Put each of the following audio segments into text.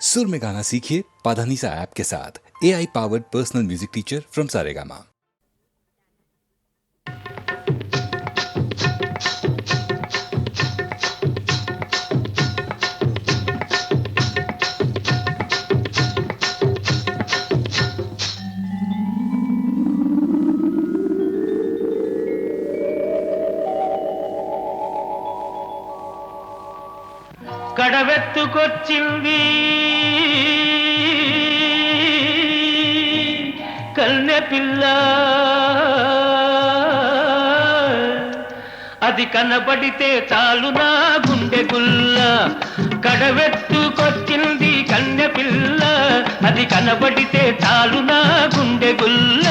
सुर में गाना सीखिए पाधानीसा ऐप के साथ। AI powered personal music teacher from Saregama. కడవెత్తుకొచ్చింది కన్నె పిల్ల, అది కనబడితే చాలు నా గుండె గుల్ల. కడవెత్తుకొచ్చింది కన్నె పిల్ల, అది కనబడితే చాలు నా గుండె గుల్ల.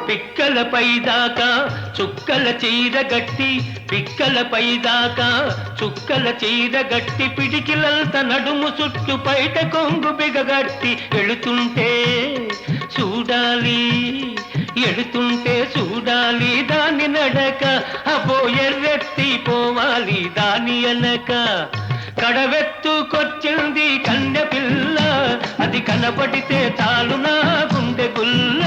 పిక్కలపై దాకా చుక్కల చీర గట్టి, పిక్కలపై దాకా చుక్కల చీర గట్టి, పిడికిలంత నడుము చుట్టు పైట కొంగు బిగగట్టి ఎడుతుంటే చూడాలి, ఎడుతుంటే చూడాలి దాని నడక. అబో ఎర్రెత్తి పోవాలి దాని అనక. కడవెత్తుకొచ్చింది కన్నె పిల్ల, అది కనబడితే చాలు నా గుండె గుల్ల.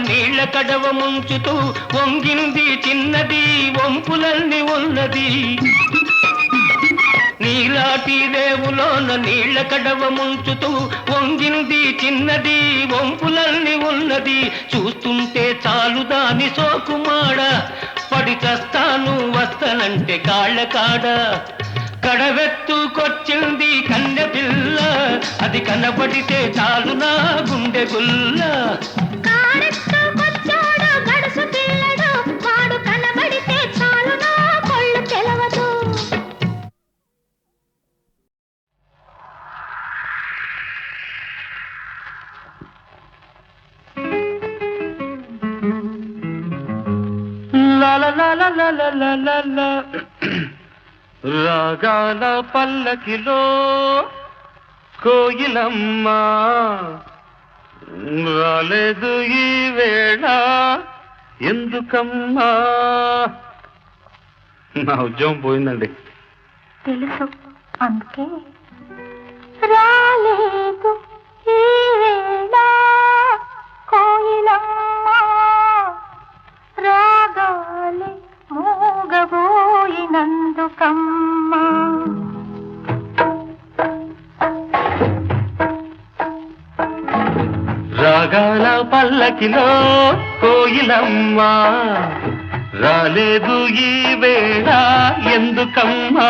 నీళ్ల కడవ ముంచుతూ వంగింది చిన్నది, వంపులన్నీ ఉన్నది. నీలాటి రేవులోన నీళ్ల కడవ ముంచుతూ వంగింది చిన్నది, వంపులన్నీ ఉన్నది. చూస్తుంటే చాలు దాని సోకుమాడ, పడి చస్తాను వస్తనంటే కాళ్ళ కాడ. కడవెత్తుకొచ్చింది కన్నె పిల్ల, అది కనబడితే చాలు నా గుండె గుల్ల. రాగాల పల్లకిలో కోయిలమ్మ రాలేదు ఈ వేళ ఎందుకమ్మా. నా ఉద్యోగం పోయిందండి. తెలుసు, అందుకే రాలేదు ఈ వేళ కోయిలమ్మ, రాగాలి మూగబోయినందుకమ్మా. రాగాల పల్లకిలో కోయిలమ్మ, రాలేదు ఈ వేళ ఎందుకమ్మా.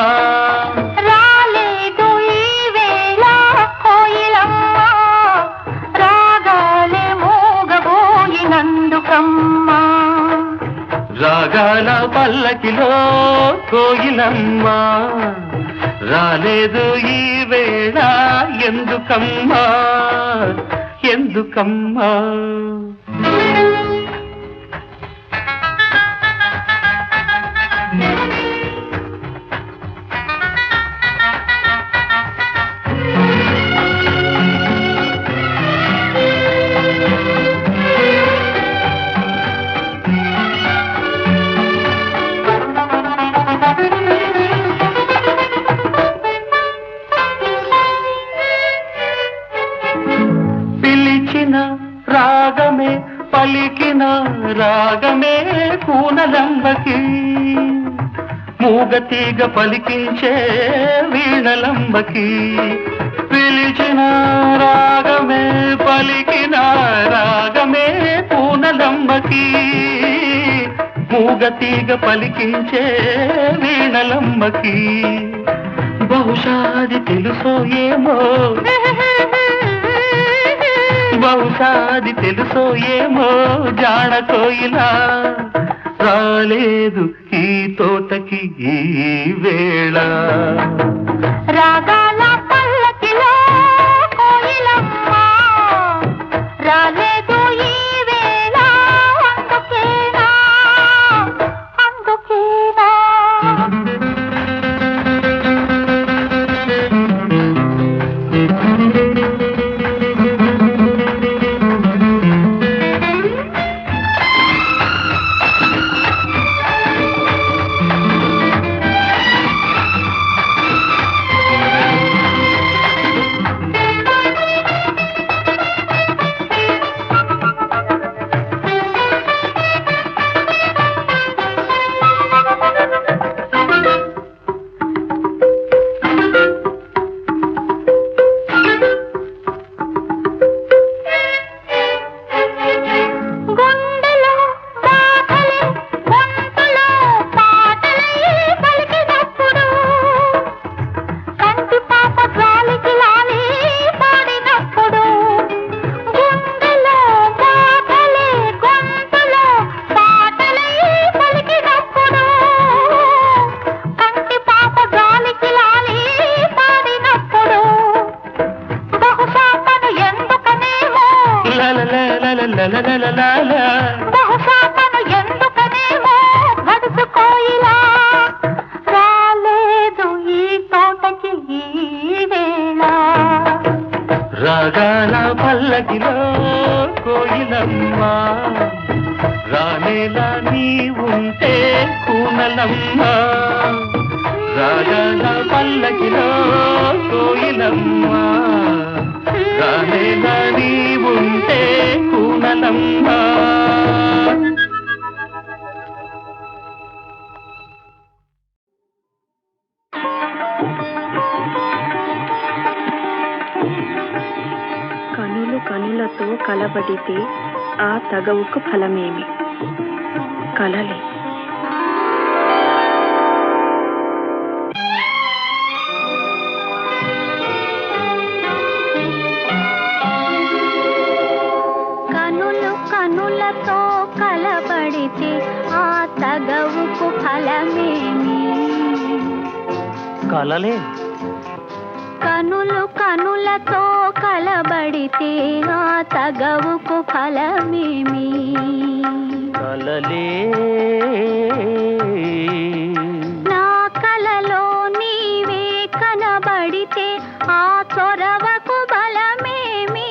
రాలేదు ఈ వేళ కోయిలమ్మ, రాగాలి మూగబోయినందుకమ్మా. రాగాల పల్లకిలో కోయిలమ్మ, రాలేదు ఈ వేళ ఎందుకమ్మా, ఎందుకమ్మా. పిలిచిన రాగమే పలికిన రాగమే కూనలంబకి, మూగతీగ పలికించే వీణలంబకి. పిలిచిన రాగమే పలికిన రాగమే కూనలంబకి, మూగతీగ పలికించే వీణలంబకి. బహుశాది తెలుసో ఏమో, బహుశాది తెలుసో ఏమో జాడ కోయిలా, రాలేదు ఈ తోటకి ఈ వేళ. రాగాల పల్లకిలో కోయిలమ్మ, రాలేదు ఈ వేళ అందుకేనా, అందుకేనా. బహుశా తను ఎందుకనేమో గడుసు కోయిలా, రాలేదు ఈ తోటకి ఈ వేళ. రాగాల పల్లకిలో కోయిలమ్మ, రానేలా నీ ఉంటే కూనలమ్మ. రాగాల పల్లకిలో కోయిలమ్మ, రానేలా నీ ఉంటే కూనలమ్మ. కనులు కనులతో కలబడితే ఆ తగవుకు ఫలమేమి? కలలే. కనులు కనులతో కలబడితే ఆ తగవుకు ఫలమేమి? కలలే. కనులు కనులతో కలబడితే ఆ తగవుకు ఫలమేమి? కలలే. నా కలలో నీవే కనబడితే ఆ చొరవకు బలమేమి?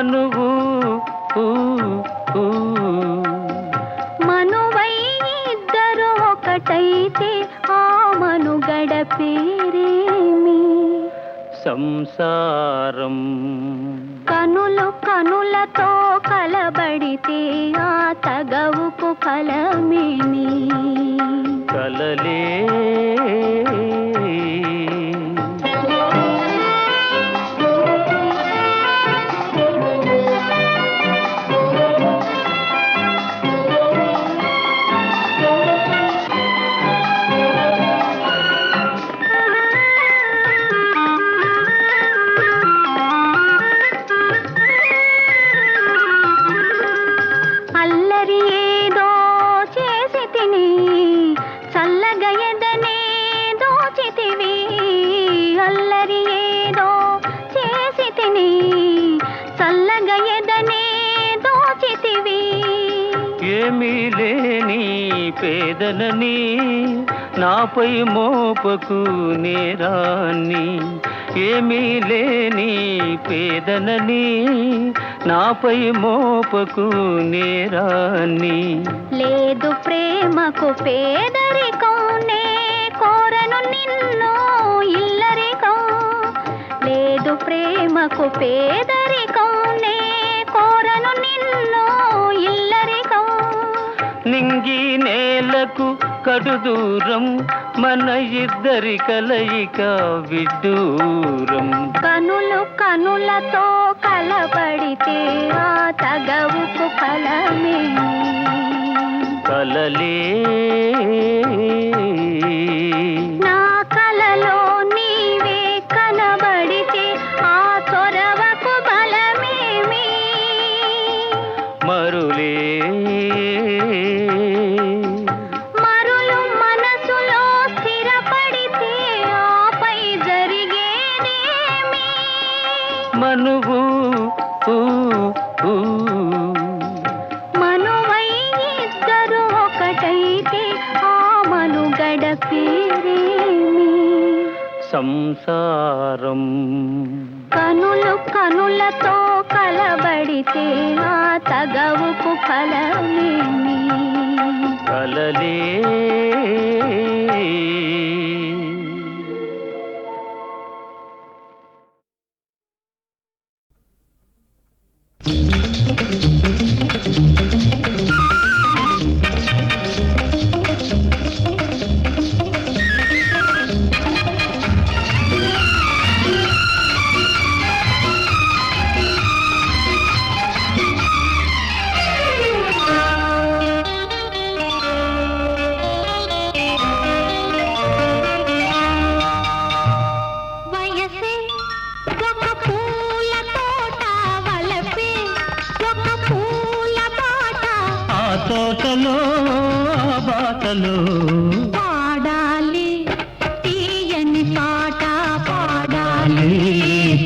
మనువు మనువై ఇద్దరు ఒకటైతే ఆ మనుగడ పేరేమి? సంసారం. కనులు కనులతో కలబడితే ఆ తగవుకు ఫలమేమి? కలలే. అల్లరి ఏదో చేసి తిని చల్లగా ఎదనే దోచితివి. అల్లరి ఏదో చేసి తిని చల్లగా ఎదనే దోచితివి. ఏమీ లేని పేదనని నాపై మోపకు నేరాన్ని. ఏమీ లేని పేదనని నాపై మోపకు నేరాన్ని. లేదు ప్రేమకు పేదరికం, నే కోరను నిన్ను ఇల్లరికం. లేదు ప్రేమకు పేదరికం, నే కోరను నిన్ను ఇల్లరికం. నింగి నేలకు కడు దూరం, మన ఇద్దరి కలయిక విడ్డూరం. కనులు కనులతో కలబడితే ఆ తగవుకు ఫలమేమి? కలలే. నా కలలో నీవే కనబడితే ఆ చొరవకు బలమేమి? మరులే. మరులు మనసులో స్థిరపడితే ఆపై జరిగేదేమి? మనువు మనువై ఇద్దరు ఒకటైతే ఆ మనుగడ పేరేమి? సంసారం. కనులు కనులతో కలబడితే ఆ తగవుకు ఫలమేమి? కలలే. వయసే ఒక పూల తోట, వలపే ఒక పూల బాట. ఆ తోటలో ఆ బాటలో పాడాలి తీయని పాట, పాడాలి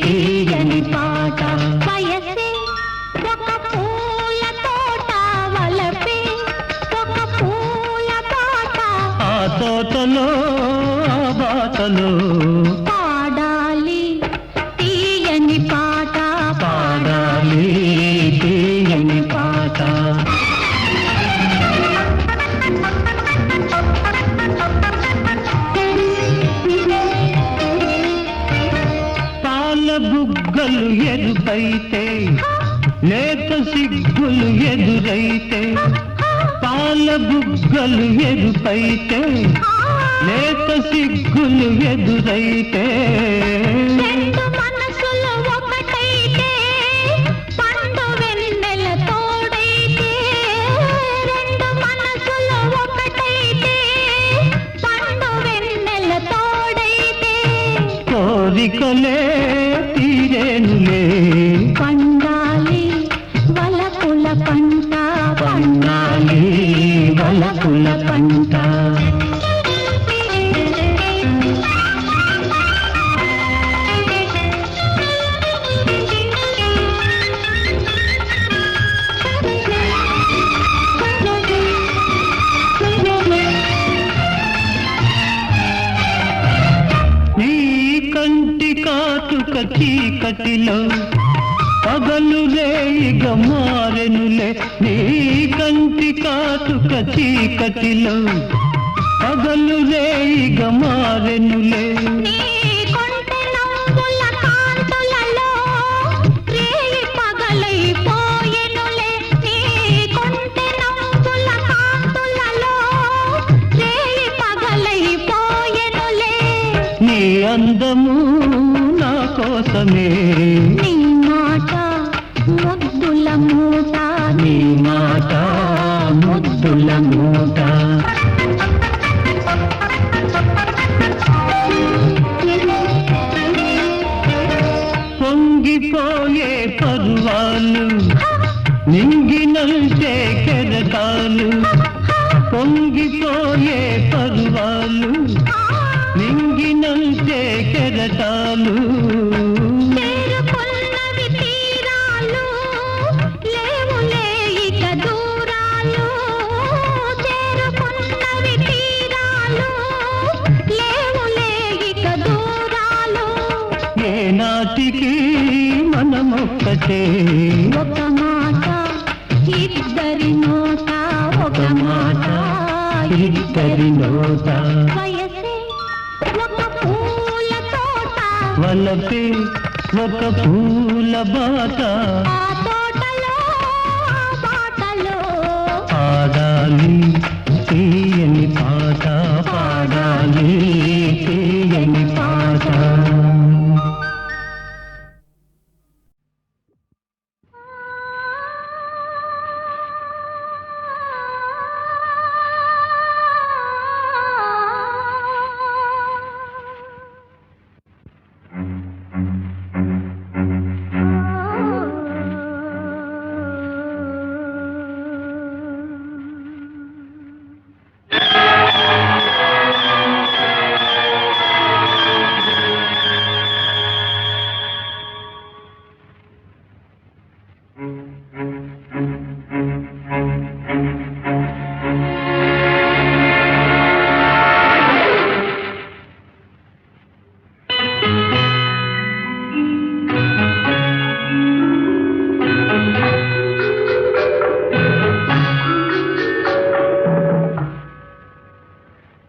తీయని పాట. వయసే ఒక పూల తోట, వలపే ఒక పూల బాట. ఆ తోటలో ఆ బాటలో పాడాలి తీయని పాట, పాడాలి తీయని పాట. పాల బుగ్గలు ఎరుపైతే, లేత సిగ్గులు ఎదురైతే. పాల బుగ్గలు ఎరుపైతే, లేత సిగ్గులు ఎదురైతే. రెండు మనసులు ఒకటైతే, పండు వెన్నెల తోడైతే. రెండు మనసులు ఒకటైతే, పండు వెన్నెల తోడైతే. కోరికలే తీరేనులే, పండాలి వలపుల పంట, పండాలి వలపుల పంట. నీ కంటి కాటుక చీకటిలో పగలు రేయిగ మారెనులే నీ కంటి కాటుక చీకటిలో పగలు రేయిగ మారెనులే నీ కొంటె నవ్వుల కాంతులలో రేయి పగలైపోయెనులే నీ కొంటె నవ్వుల కాంతులలో రేయి పగలైపోయెనులే నీ అందము నా కోసమే నీ మాట ముద్దుల మూట నీ మాట ముద్దుల మూట పొంగిపోయే పర్వాలు నింగినంటే కెరటాలు పొంగిపోయే పర్వాలు నింగినంటే కెరటాలు చేరుకున్నవి తీరాలు లేవులే ఇక దూరాలు చేరుకున్నవి తీరాలు లేవులే ఇక దూరాలు ఏనాటికి మనమొక్కటే ఒక మాట ఇద్దరి నోట ఒక మాట ఇద్దరి నోట వయసే ఒక పూల తోట వలపే ఒక పూల బాట ఆ తోటలో ఆ బాటలో పాడాలి తీయని పాట పాడాలి తీయని పాట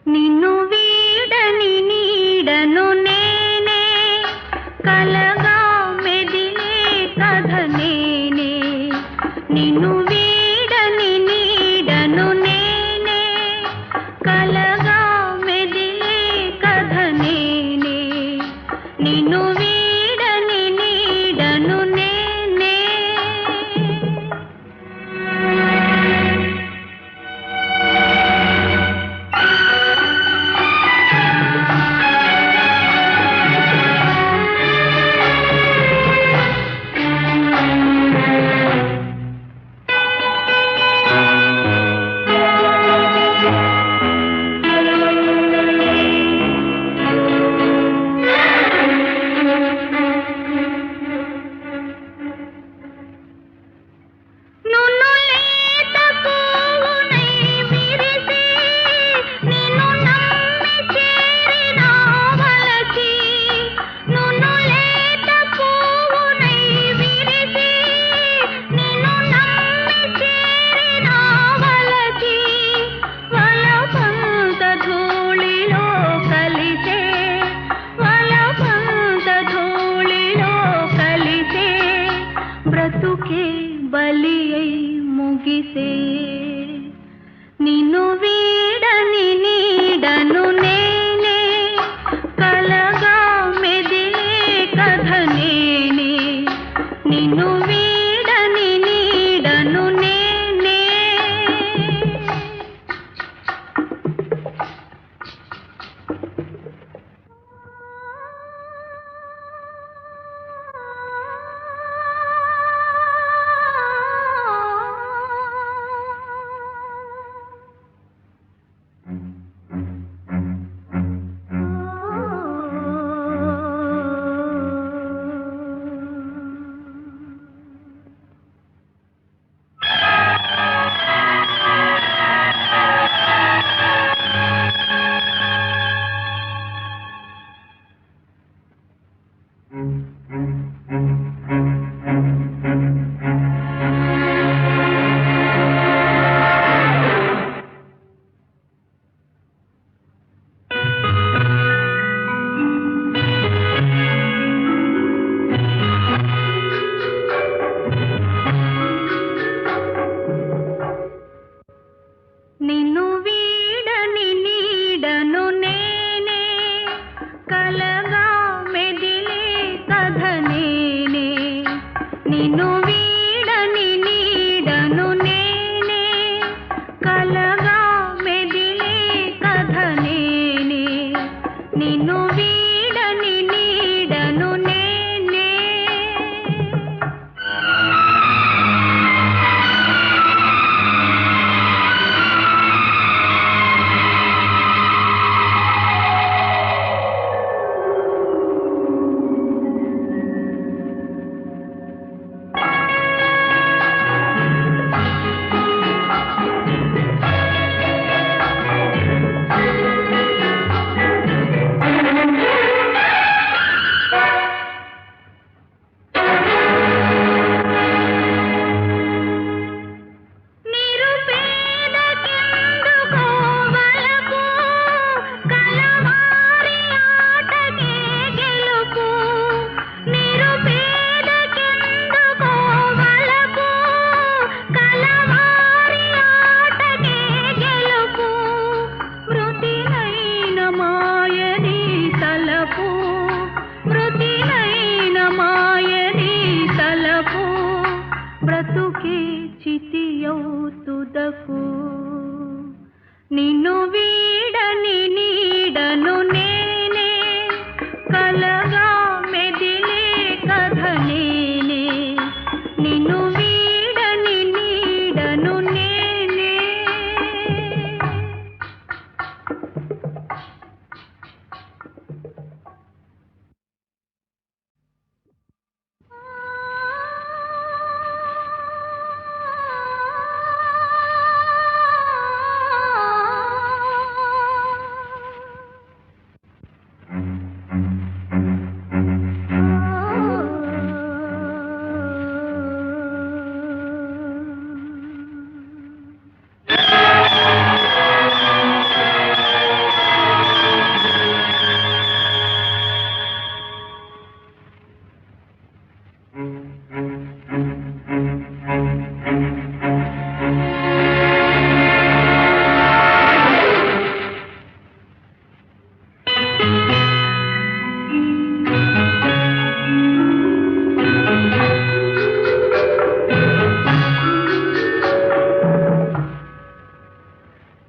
నిన్ను వీడని నీడను నేనే కలగా మెదిలే కథ నేనే నిన్ను వీడని నీడను నేనే కలగా మెదిలే కథ నేనే నిన్ను వీడని నీడను నేనే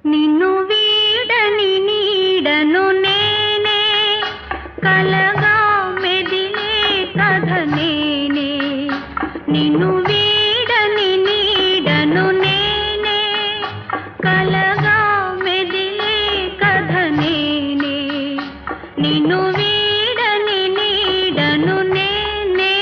నిన్ను వీడని నీడను నేనే కలగా మెదిలే కథ నేనే నిన్ను వీడని నీడను నేనే కలగా మెదిలే కథ నేనే నిన్ను వీడని నీడను నేనే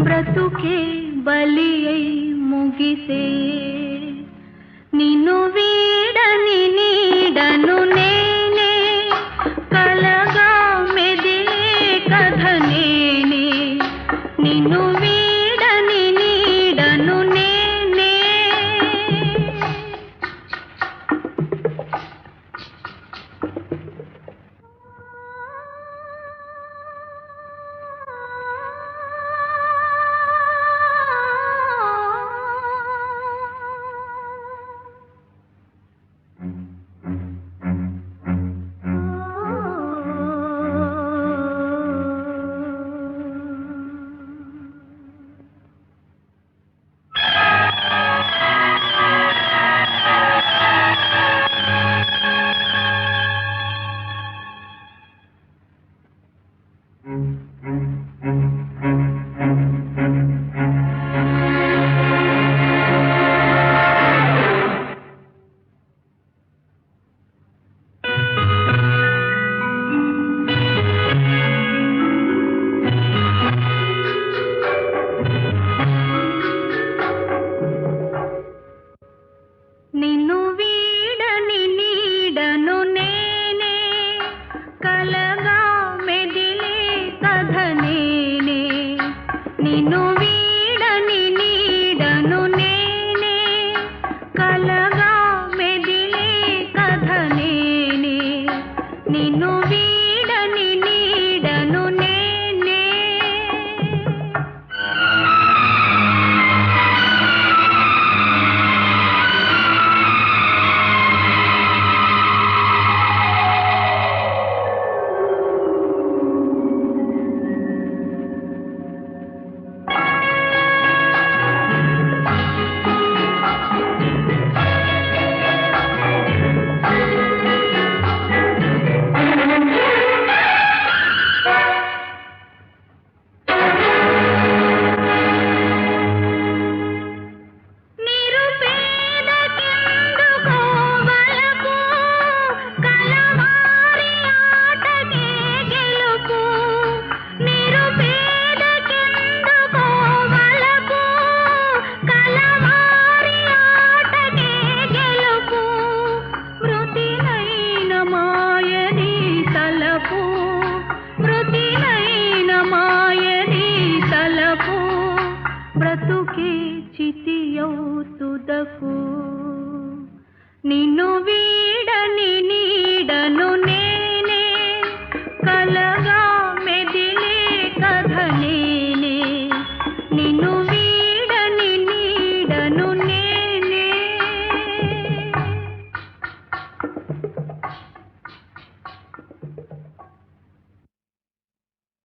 బ్రతుకే బలి అయి ముగిసే నిన్ను వీడని నీడను నేనే కలగా మెదిలే కథ నేనే నిన్ను వీడని నీడను నేనే నిన్ను వీడని నీడను నేనే కలగా మెదిలే కథ నేనే నిన్ను వీడని నీడను నేనే కలగా మెదిలే కథ నేనే నిన్ను వీడని నీడను నేనే బ్రతుకే చితియౌతుదకు నిన్ను వీడని నీడను